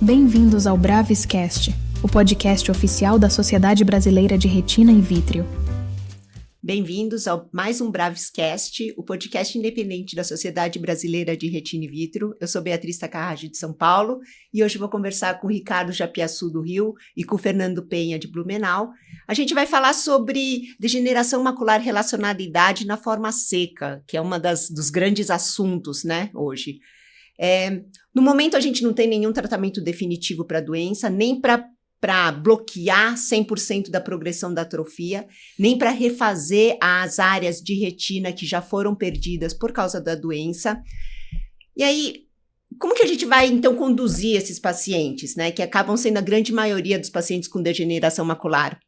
Bem-vindos ao Braviscast, o podcast oficial da Sociedade Brasileira de Retina e Vítreo. Bem-vindos a mais um Braviscast, o podcast independente da Sociedade Brasileira de Retina e Vítreo. Eu sou Beatriz Takahagi de São Paulo e hoje vou conversar com o Ricardo Japiaçu do Rio e com o Fernando Penha de Blumenau. A gente vai falar sobre degeneração macular relacionada à idade na forma seca, que é uma dos grandes assuntos, né, hoje. No momento a gente não tem nenhum tratamento definitivo para a doença, nem para bloquear 100% da progressão da atrofia, nem para refazer as áreas de retina que já foram perdidas por causa da doença. E aí, como que a gente vai, então, conduzir esses pacientes, né, que acabam sendo a grande maioria dos pacientes com degeneração macular?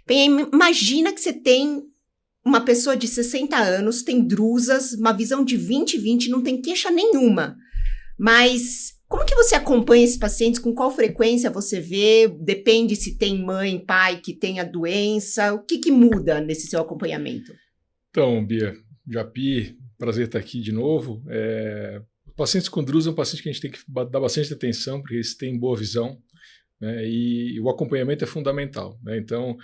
Bem, imagina que você tem uma pessoa de 60 anos, tem drusas, uma visão de 20/20, não tem queixa nenhuma. Mas como que você acompanha esses pacientes? Com qual frequência você vê? Depende se tem mãe, pai que tem a doença. O que muda nesse seu acompanhamento? Então, Bia, Japi, prazer estar aqui de novo. Pacientes com drusa é um paciente que a gente tem que dar bastante atenção, porque eles têm boa visão, né, e o acompanhamento é fundamental, né? Então,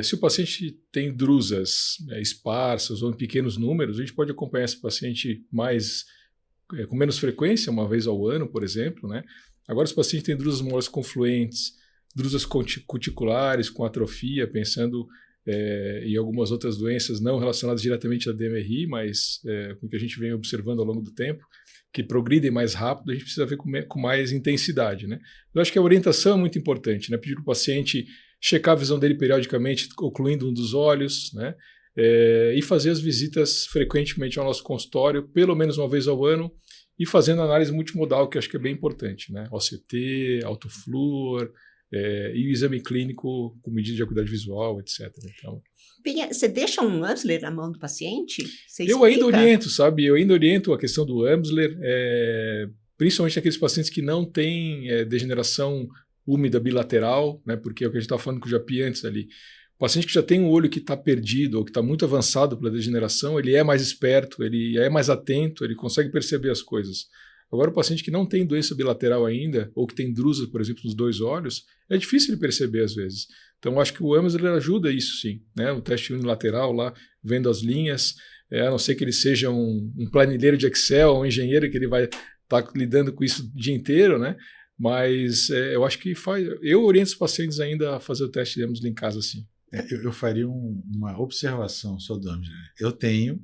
se o paciente tem drusas esparsas ou em pequenos números, a gente pode acompanhar esse paciente com menos frequência, uma vez ao ano, por exemplo, né? Agora, os pacientes têm drusas molares confluentes, drusas cuticulares com atrofia, pensando em algumas outras doenças não relacionadas diretamente à DMRI, mas com o que a gente vem observando ao longo do tempo, que progridem mais rápido, a gente precisa ver com mais intensidade, né? Eu acho que a orientação é muito importante, né? Pedir para o paciente checar a visão dele periodicamente, ocluindo um dos olhos, né? E fazer as visitas frequentemente ao nosso consultório, pelo menos uma vez ao ano, e fazendo análise multimodal, que eu acho que é bem importante, né? OCT, autofluor, e o exame clínico com medida de acuidade visual, etc. Então, Você deixa um Amsler na mão do paciente? Eu ainda oriento, sabe? Eu ainda oriento a questão do Amsler, principalmente aqueles pacientes que não têm degeneração úmida bilateral, né? Porque é o que a gente estava falando com o Japi antes ali. O paciente que já tem um olho que está perdido ou que está muito avançado pela degeneração, ele é mais esperto, ele é mais atento, ele consegue perceber as coisas. Agora, o paciente que não tem doença bilateral ainda, ou que tem drusa, por exemplo, nos dois olhos, é difícil de perceber às vezes. Então, acho que o Amsler ajuda isso sim, né? O teste unilateral lá, vendo as linhas, a não ser que ele seja um planilheiro de Excel, um engenheiro que ele vai estar lidando com isso o dia inteiro, né? Mas eu acho que eu oriento os pacientes ainda a fazer o teste de Amsler em casa, sim. Eu faria uma observação sobre o Amsler.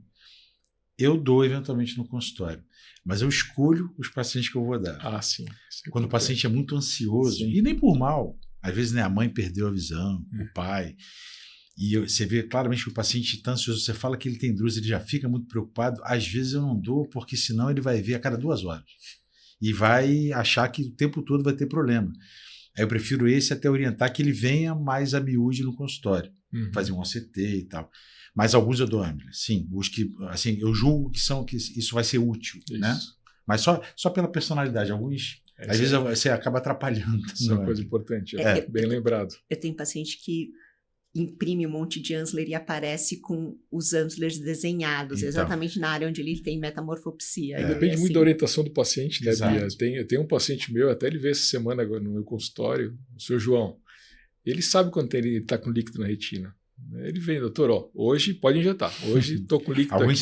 Eu dou eventualmente no consultório, mas eu escolho os pacientes que eu vou dar. Ah, sim. Quando o paciente é muito ansioso, sim, e nem por mal, às vezes, né, a mãe perdeu a visão, o pai, e você vê claramente que o paciente está ansioso, você fala que ele tem drusa, ele já fica muito preocupado, às vezes eu não dou, porque senão ele vai ver a cada 2 horas e vai achar que o tempo todo vai ter problema. Aí eu prefiro esse até orientar que ele venha mais a miúde no consultório, fazer um OCT e tal. Mas alguns eu dou Amsler, sim. Os que, assim, eu julgo que isso vai ser útil, isso, né? Mas só pela personalidade. Alguns, às vezes, você acaba atrapalhando. Isso é uma coisa importante, bem lembrado. Eu tenho paciente que imprime um monte de Amsler e aparece com os Amslers desenhados, então, exatamente na área onde ele tem metamorfopsia. Depende muito da orientação do paciente, né, Bia? Eu tenho um paciente meu, até ele veio essa semana agora no meu consultório, o senhor João. Ele sabe quando ele está com líquido na retina. Ele vem, doutor, hoje pode injetar. Hoje estou com líquido aqui.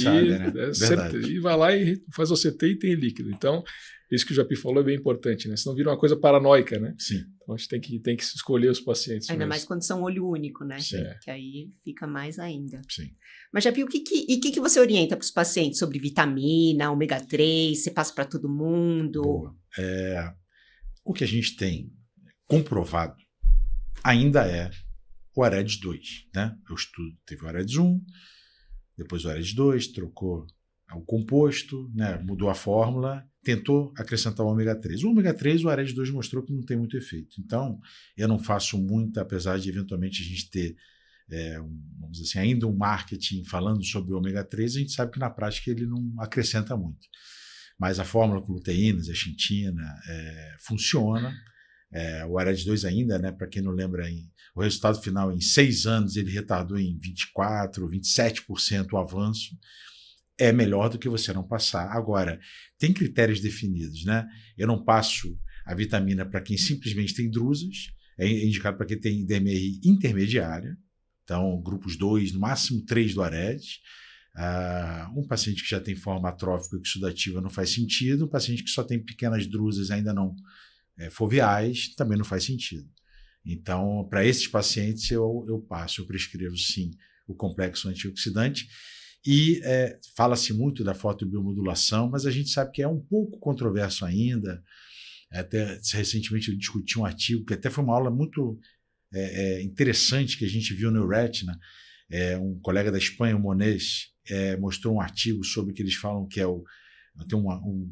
Sabe, né? E vai lá e faz o CT e tem líquido. Então, isso que o Japi falou é bem importante, né? Senão vira uma coisa paranoica, né? Sim. Então, a gente tem que escolher os pacientes. Ainda mais quando são olho único, né? Sim. Que aí fica mais ainda. Sim. Mas, Japi, o que você orienta para os pacientes sobre vitamina, ômega 3? Você passa para todo mundo? Boa. O que a gente tem comprovado ainda é o AREDS 2, né? O estudo teve o AREDS 1, depois o AREDS 2, trocou o composto, né? Mudou a fórmula, tentou acrescentar o ômega 3. O ômega 3, o AREDS 2 mostrou que não tem muito efeito. Então, eu não faço muito, apesar de eventualmente a gente ter, vamos dizer assim, ainda um marketing falando sobre o ômega 3, a gente sabe que na prática ele não acrescenta muito. Mas a fórmula com luteínas, a xantina, funciona. O AREDS 2 ainda, né, para quem não lembra, o resultado final em 6 anos ele retardou em 24%, 27% o avanço. É melhor do que você não passar. Agora, tem critérios definidos, né? Eu não passo a vitamina para quem simplesmente tem drusas, é indicado para quem tem DMRI intermediária, então grupos 2, no máximo 3 do ARED. Um paciente que já tem forma atrófica oxidativa não faz sentido, um paciente que só tem pequenas drusas ainda não foveais também não faz sentido. Então, para esses pacientes eu prescrevo sim o complexo antioxidante. E fala-se muito da fotobiomodulação, mas a gente sabe que é um pouco controverso ainda. Até recentemente eu discuti um artigo, que até foi uma aula muito interessante que a gente viu no Retina. Um colega da Espanha, o Monés, mostrou um artigo sobre que eles falam que tem um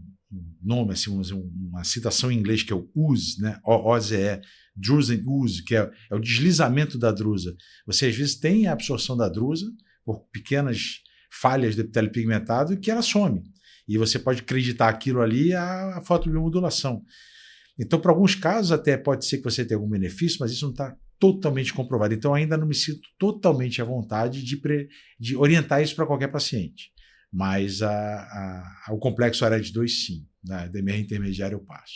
nome, assim, uma citação em inglês que é o OOZE, né? OZE, Drusen OOZE, que é o deslizamento da drusa. Você às vezes tem a absorção da drusa por pequenas falhas do epitélio pigmentado e que ela some. E você pode acreditar aquilo ali à fotobiomodulação. Então, para alguns casos, até pode ser que você tenha algum benefício, mas isso não está totalmente comprovado. Então, ainda não me sinto totalmente à vontade de orientar isso para qualquer paciente. Mas o complexo ARED2, sim. Na DMR intermediária, eu passo.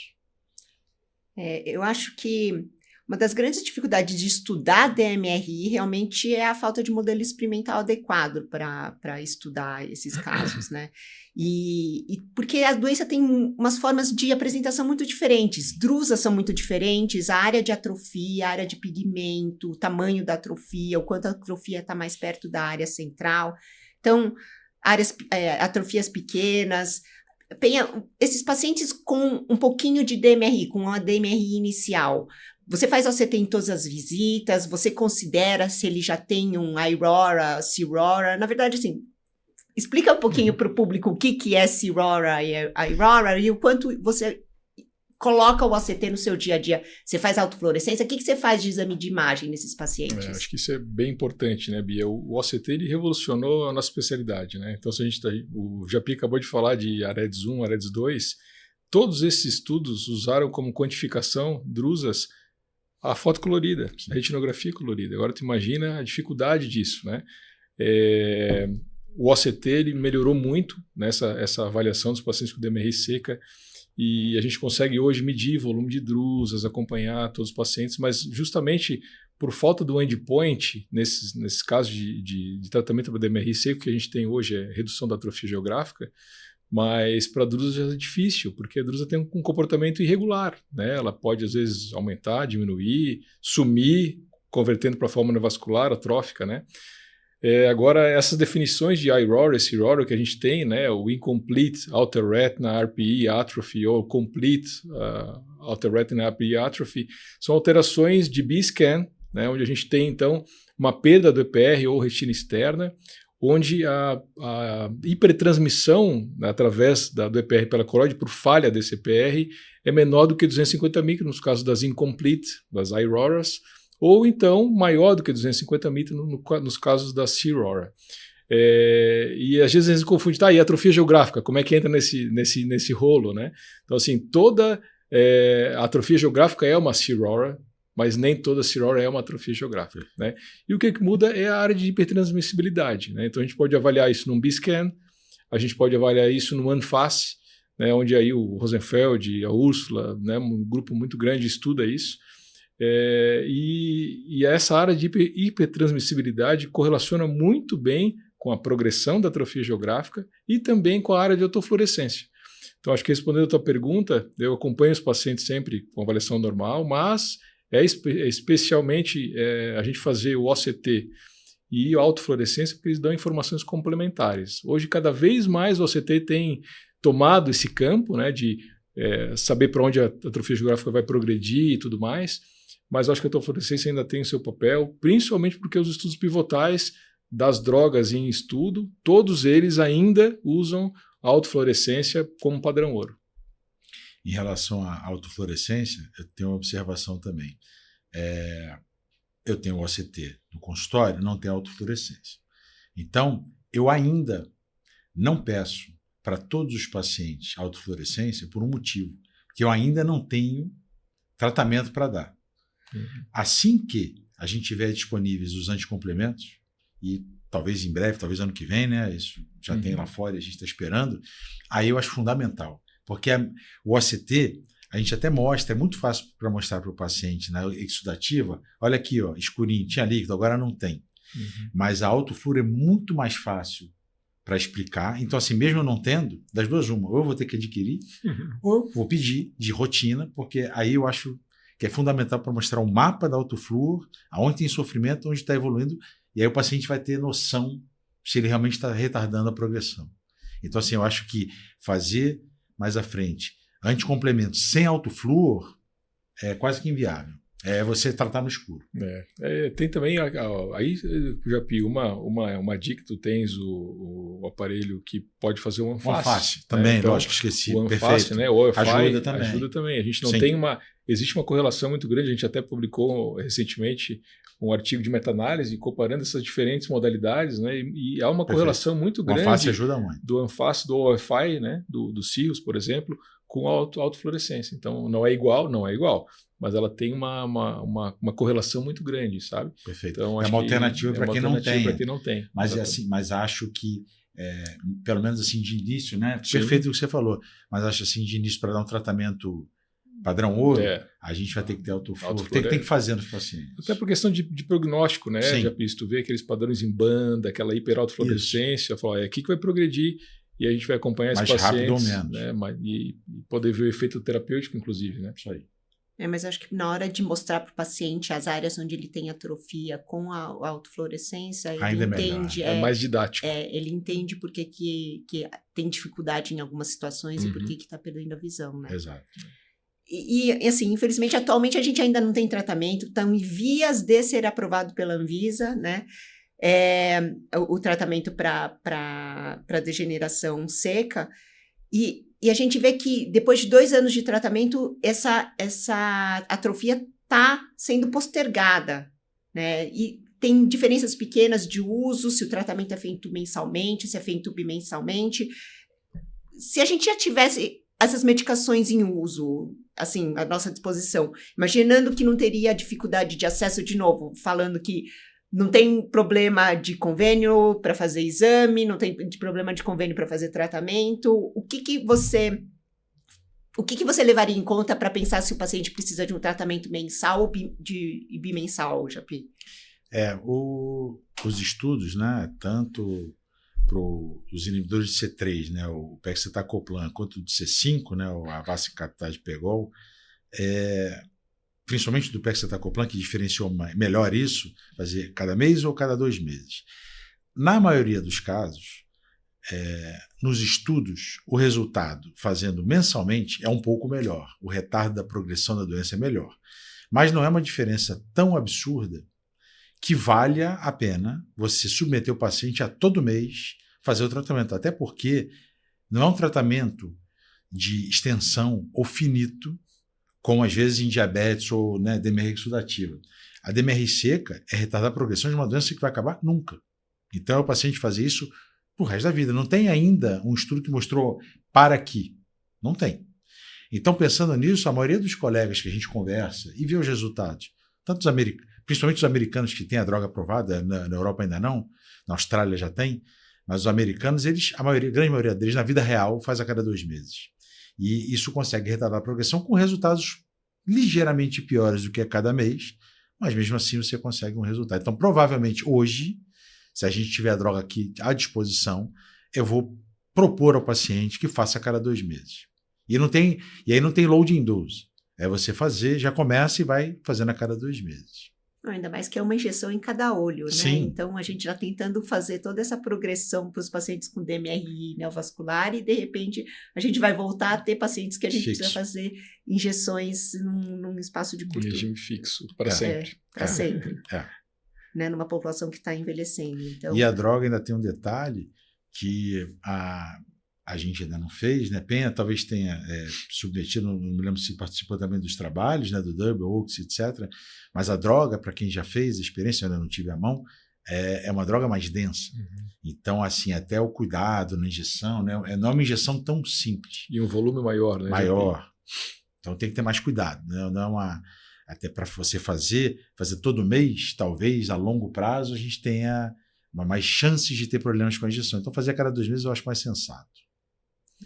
Eu acho que uma das grandes dificuldades de estudar DMRI realmente é a falta de modelo experimental adequado para estudar esses casos, né? E porque a doença tem umas formas de apresentação muito diferentes, drusas são muito diferentes, a área de atrofia, a área de pigmento, o tamanho da atrofia, o quanto a atrofia está mais perto da área central. Então, atrofias pequenas. Esses pacientes com um pouquinho de DMRI, com a DMRI inicial, você faz OCT em todas as visitas, você considera se ele já tem um IRORA, CIRORA. Na verdade, assim, explica um pouquinho para o público o que é CIRORA e IRORA e o quanto você coloca o OCT no seu dia a dia. Você faz autofluorescência? O que você faz de exame de imagem nesses pacientes? Acho que isso é bem importante, né, Bia? O OCT ele revolucionou a nossa especialidade, né? Então, se a gente o Japi acabou de falar de AREDS 1, AREDS 2, todos esses estudos usaram como quantificação drusas a foto colorida, a retinografia colorida. Agora, tu imagina a dificuldade disso, né? O OCT ele melhorou muito nessa avaliação dos pacientes com DMRI seca e a gente consegue hoje medir volume de drusas, acompanhar todos os pacientes, mas justamente por falta do endpoint, nesses casos de tratamento para DMRI seco que a gente tem hoje é redução da atrofia geográfica, mas para a drusa já é difícil, porque a drusa tem um comportamento irregular, né? Ela pode, às vezes, aumentar, diminuir, sumir, convertendo para a forma nevascular, atrófica, né? Agora, essas definições de IRORA e CIRORA que a gente tem, né? O Incomplete Outer Retina RPE Atrophy ou Complete Outer Retina RPE Atrophy, são alterações de B-scan, né? Onde a gente tem, então, uma perda do EPR ou retina externa, onde a hipertransmissão através do EPR pela coroide por falha desse EPR é menor do que 250 micros nos casos das incomplete, das IRORAs, ou então maior do que 250 micros nos casos da CIRORA. E às vezes a gente confunde, e atrofia geográfica, como é que entra nesse rolo, né? Então, assim, toda atrofia geográfica é uma CIRORA, mas nem toda CIRORA é uma atrofia geográfica, né? E o que muda é a área de hipertransmissibilidade, né? Então a gente pode avaliar isso num B-scan, a gente pode avaliar isso no ANFAS, né? Onde aí o Rosenfeld, a Úrsula, né? Um grupo muito grande estuda isso. E essa área de hipertransmissibilidade correlaciona muito bem com a progressão da atrofia geográfica e também com a área de autofluorescência. Então acho que respondendo a tua pergunta, eu acompanho os pacientes sempre com avaliação normal, mas especialmente a gente fazer o OCT e a autofluorescência porque eles dão informações complementares. Hoje, cada vez mais o OCT tem tomado esse campo, né, de saber para onde a atrofia geográfica vai progredir e tudo mais, mas eu acho que a autofluorescência ainda tem o seu papel, principalmente porque os estudos pivotais das drogas em estudo, todos eles ainda usam a autofluorescência como padrão ouro. Em relação à autofluorescência, eu tenho uma observação também. Eu tenho o OCT no consultório, não tenho autofluorescência. Então, eu ainda não peço para todos os pacientes autofluorescência por um motivo, que eu ainda não tenho tratamento para dar. Assim que a gente tiver disponíveis os anticomplementos, e talvez em breve, talvez ano que vem, né? Isso já tem lá fora e a gente está esperando, aí eu acho fundamental. Porque o OCT, a gente até mostra, é muito fácil para mostrar para o paciente na exudativa, olha aqui, ó, escurinho, tinha líquido, agora não tem. Mas a autofluor é muito mais fácil para explicar. Então, assim, mesmo eu não tendo, das duas uma, ou eu vou ter que adquirir, ou eu vou pedir de rotina, porque aí eu acho que é fundamental para mostrar um mapa da autofluor, aonde tem sofrimento, onde está evoluindo, e aí o paciente vai ter noção se ele realmente está retardando a progressão. Então, assim, eu acho que fazer mais à frente anticomplementos sem autofluor é quase que inviável. É você tratar no escuro. Tem também, aí já Pi, uma dica, tu tens o aparelho que pode fazer o Anfase. O Anfase também, né? Então, lógico, esqueci. O Anfase, perfeito. né? O OFI ajuda também. A gente não Sim. tem existe uma correlação muito grande, a gente até publicou recentemente um artigo de meta-análise comparando essas diferentes modalidades, né? E há uma correlação muito grande o Anfase ajuda muito. do Anfase, do OFI, né? Do CIRRUS, por exemplo, com a autofluorescência. Então, não é igual, mas ela tem uma correlação muito grande, sabe? Perfeito. Então, é uma alternativa para quem não tem. Mas assim, mas acho que, pelo menos assim de início, né? Sim. Perfeito o que você falou, mas acho assim de início para dar um tratamento padrão ouro, a gente vai ter que ter autofluor. Tem que fazer nos pacientes. Até por questão de prognóstico, né? Sim. Já tu vê aqueles padrões em banda, aquela hiperautofluorescência, falar, é aqui que vai progredir e a gente vai acompanhar esses pacientes. Mais rápido ou menos. Né? E poder ver o efeito terapêutico, inclusive, né? Isso aí. Mas acho que na hora de mostrar para o paciente as áreas onde ele tem atrofia com a autofluorescência, ele ainda entende. É mais didático. Ele entende por que tem dificuldade em algumas situações e por que está perdendo a visão, né? Exato. E assim, infelizmente, atualmente a gente ainda não tem tratamento, estão em vias de ser aprovado pela Anvisa, né? O tratamento para degeneração seca. E a gente vê que depois de 2 anos de tratamento, essa atrofia está sendo postergada, né? E tem diferenças pequenas de uso, se o tratamento é feito mensalmente, se é feito bimensalmente. Se a gente já tivesse essas medicações em uso, assim, à nossa disposição, imaginando que não teria dificuldade de acesso, de novo, falando que não tem problema de convênio para fazer exame, não tem problema de convênio para fazer tratamento. O que você levaria em conta para pensar se o paciente precisa de um tratamento mensal ou bimensal, Japi? Os estudos, né, tanto para os inibidores de C3, né, o pegcetacoplan, quanto de C5, né, o avacincaptase pegol, principalmente do pegcetacoplan, que diferenciou melhor isso, fazer cada mês ou cada 2 meses. Na maioria dos casos, nos estudos, o resultado fazendo mensalmente é um pouco melhor. O retardo da progressão da doença é melhor. Mas não é uma diferença tão absurda que valha a pena você submeter o paciente a todo mês fazer o tratamento. Até porque não é um tratamento de extensão ou finito, como às vezes em diabetes ou, né, DMR exudativa. A DMR seca é retardar a progressão de uma doença que vai acabar nunca. Então é o paciente fazer isso pro resto da vida. Não tem ainda um estudo que mostrou para aqui. Não tem. Então, pensando nisso, a maioria dos colegas que a gente conversa e vê os resultados, tanto principalmente os americanos que têm a droga aprovada, na Europa ainda não, na Austrália já tem, mas os americanos, a grande maioria deles, na vida real, faz a cada 2 meses. E isso consegue retardar a progressão com resultados ligeiramente piores do que a cada mês, mas mesmo assim você consegue um resultado. Então, provavelmente, hoje, se a gente tiver a droga aqui à disposição, eu vou propor ao paciente que faça a cada 2 meses. E aí não tem loading dose. É você fazer, já começa e vai fazendo a cada 2 meses. Ainda mais que é uma injeção em cada olho, né? Sim. Então, a gente já tentando fazer toda essa progressão para os pacientes com DMRI neovascular e, de repente, a gente vai voltar a ter pacientes que a gente precisa fazer injeções num espaço de curto. Regime fixo, para sempre. Para sempre. Né? Numa população que está envelhecendo. Então... E a droga ainda tem um detalhe que a gente ainda não fez, né? Penha talvez tenha submetido, não me lembro se participou também dos trabalhos, né? Do Double, Oaks, etc. Mas a droga, para quem já fez a experiência, eu ainda não tive à mão, é uma droga mais densa. Então, assim, até o cuidado na injeção, né? Não é uma injeção tão simples. E um volume maior, né? Maior. Então tem que ter mais cuidado, né? Não é uma... Até para você fazer todo mês, talvez, a longo prazo, a gente tenha mais chances de ter problemas com a injeção. Então, fazer a cada 2 meses eu acho mais sensato.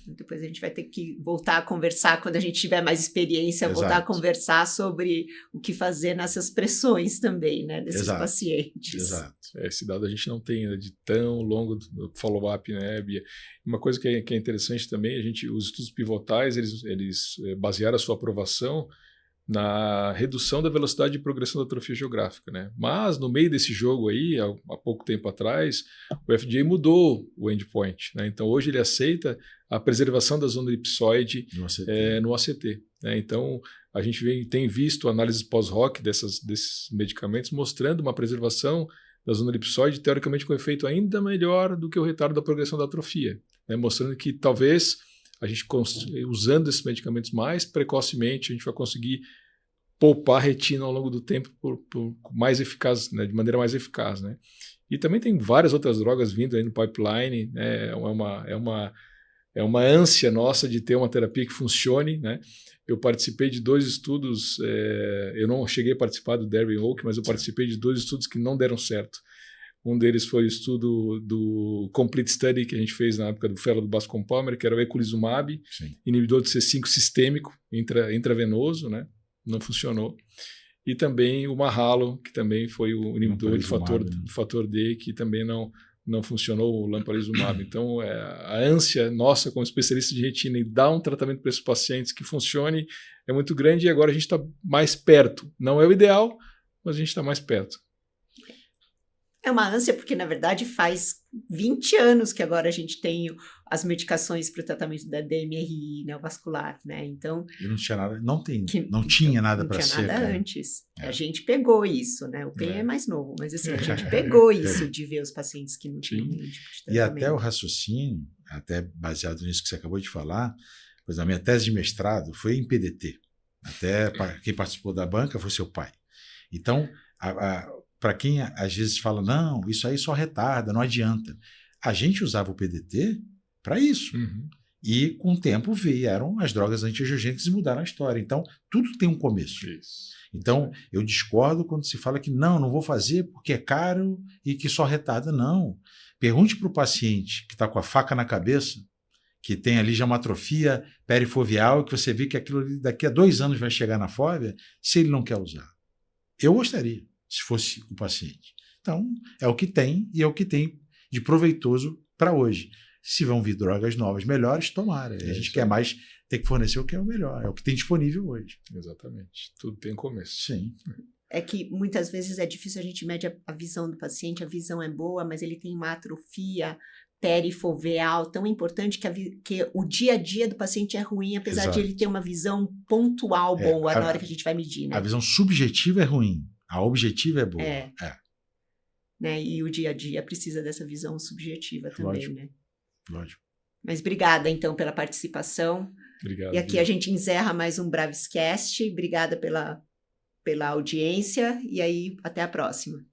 Depois a gente vai ter que voltar a conversar quando a gente tiver mais experiência, Exato. voltar a conversar sobre o que fazer nessas pressões também, né, desses Exato. pacientes. Exato. Esse dado a gente não tem, né, de tão longo do follow-up, né, Bia? Uma coisa que é interessante também, os estudos pivotais, eles basearam a sua aprovação na redução da velocidade de progressão da atrofia geográfica, né? Mas no meio desse jogo aí, há pouco tempo atrás, o FDA mudou o endpoint, né? Então hoje ele aceita a preservação da zona elipsoide no ACT, né? Então a gente tem visto análises pós-hoc desses medicamentos mostrando uma preservação da zona elipsoide, teoricamente com efeito ainda melhor do que o retardo da progressão da atrofia, né? Mostrando que talvez a gente, usando esses medicamentos mais precocemente, a gente vai conseguir poupar a retina ao longo do tempo mais eficaz, né, de maneira mais eficaz, né? E também tem várias outras drogas vindo aí no pipeline, né? É uma ânsia nossa de ter uma terapia que funcione, né? Eu participei de 2 estudos, eu não cheguei a participar do Darwin Oak, mas eu participei de 2 estudos que não deram certo. Um deles foi o estudo do Complete Study que a gente fez na época do Fellow do Bascom Palmer, que era o eculizumab, inibidor de C5 sistêmico, intravenoso, né? Não funcionou. E também o Mahalo, que também foi o inibidor de fator D, que também não funcionou, o lampalizumab. Então, a ânsia nossa como especialista de retina em dar um tratamento para esses pacientes que funcione é muito grande e agora a gente está mais perto. Não é o ideal, mas a gente está mais perto. É uma ânsia porque, na verdade, faz 20 anos que agora a gente tem as medicações para o tratamento da DMRI neovascular, né? Então... E não tinha nada, não tinha nada para ser. Não tinha nada antes. A gente pegou isso, né? O PEN é mais novo, mas assim, a gente pegou isso de ver os pacientes que não tinham nenhum tipo de tratamento. E até o raciocínio, até baseado nisso que você acabou de falar, pois a minha tese de mestrado foi em PDT. Até quem participou da banca foi seu pai. Então, para quem às vezes fala, não, isso aí só retarda, não adianta. A gente usava o PDT para isso. Uhum. E com o tempo vieram as drogas antiangiogênicas e mudaram a história. Então, tudo tem um começo. Isso. Então, eu discordo quando se fala que não vou fazer porque é caro e que só retarda. Não. Pergunte para o paciente que está com a faca na cabeça, que tem ali já uma atrofia perifoveal, que você vê que aquilo ali daqui a 2 anos vai chegar na fóvea, se ele não quer usar. Eu gostaria, se fosse o paciente. Então, é o que tem e é o que tem de proveitoso para hoje. Se vão vir drogas novas melhores, tomara. A gente quer mais ter que fornecer o que é o melhor, é o que tem disponível hoje. Exatamente. Tudo tem começo. Sim. É que muitas vezes é difícil, a gente mede a visão do paciente, a visão é boa, mas ele tem uma atrofia perifoveal tão importante que o dia a dia do paciente é ruim, apesar de ele ter uma visão pontual boa na hora que a gente vai medir, né? A visão subjetiva é ruim, a objetiva é boa. Né? E o dia a dia precisa dessa visão subjetiva também, Lógico. né? Lógico. Mas obrigada, então, pela participação. Obrigado. E aqui a gente encerra mais um Braviscast. Obrigada pela audiência e aí até a próxima.